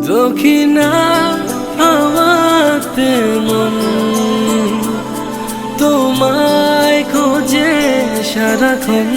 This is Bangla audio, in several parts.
দক্ষিণা হাওয়াতে মন তোমায় খোঁজে সারাক্ষণ।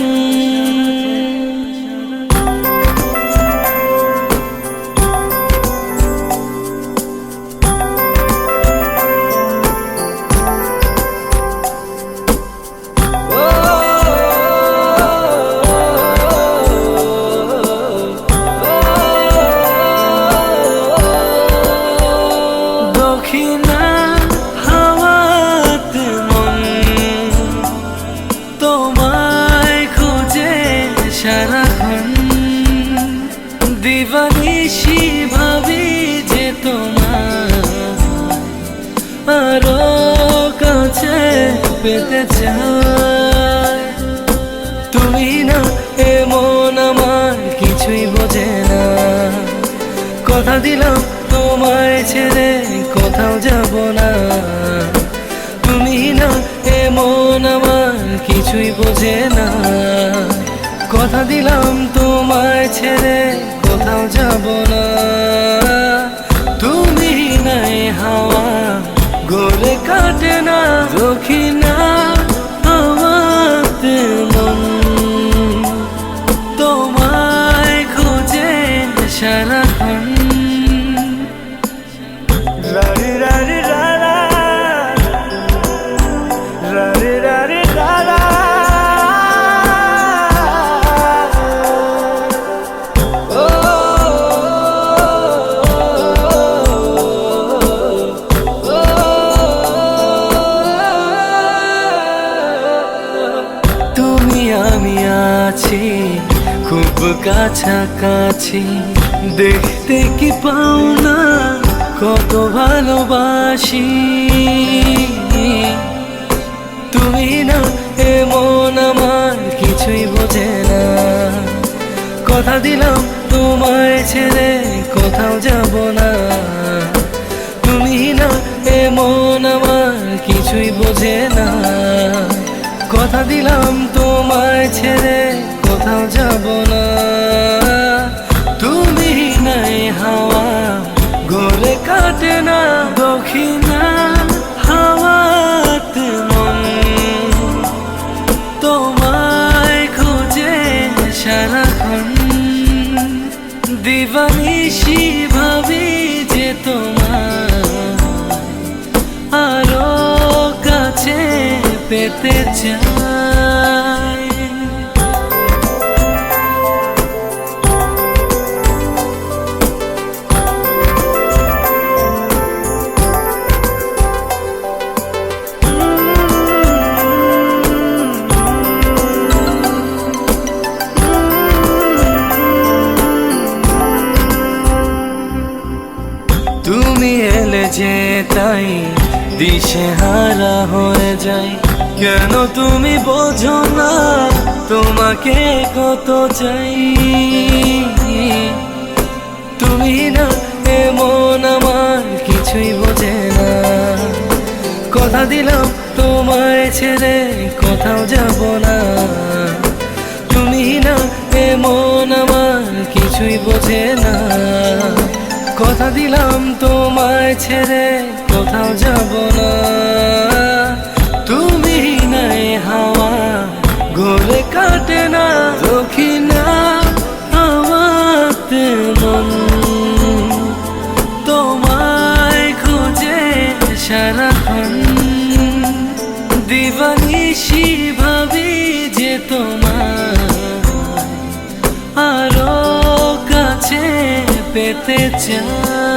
সারাক্ষণ দিবানিশি ভাবি যে তোমার আরো কাছে পেতে চাই। তুমি না এমন আমার কিছুই বোঝে না, কথা দিলাম তোমায় ছেড়ে কোথাও যাব না। তুমি না এমন আমার কিছুই বোঝে না, কথা দিলাম তোমায় ছেড়ে কোথাও যাব না। তুমি নাই হাওয়া গলে কাটে না, দক্ষিণা হাওয়াতে মন তোমায় খোঁজে সারাক্ষণ। রারি রারি রারা রারি রারি রারা আমি আছি খুব কাছাকাছি, দেখতে কি পাও না কত ভালোবাসি। তুমি না এমন আমার কিছুই বোঝে না, কথা দিলাম তোমায় ছেড়ে কোথাও যাব না। তুমি না এমন আমার কিছুই বোঝে না, কথা দিলাম তোমায় ছেড়ে কোথাও যাব না। তুমি নাই হাওয়া গলে কাটে না, দক্ষিণা হাওয়াতে মন তোমায় খোঁজে সারাক্ষণ। দিবানিশি ভাবি যে তোমার আরো কাছে পেতে চাই। তুমি এলে যে তাই দিশেহারা হয়ে যাই, কেন তুমি বোঝো না তোমাকে কত চাই। তুমি না এমন আমার কিছুই বোঝে না, কথা দিলাম তোমায় ছেড়ে কোথাও যাব না। তুমি না এমন আমার কিছুই বোঝে না, কথা দিলাম তোমায় ছেড়ে কোথাও যাব না। তুমি নাই হাওয়া গলে কাটে না, দক্ষিণা হাওয়াতে মন তোমায় খোঁজে সারাক্ষণ। দিবানিশি ভাবি যে তোমার আরো কাছে পেতে চাই।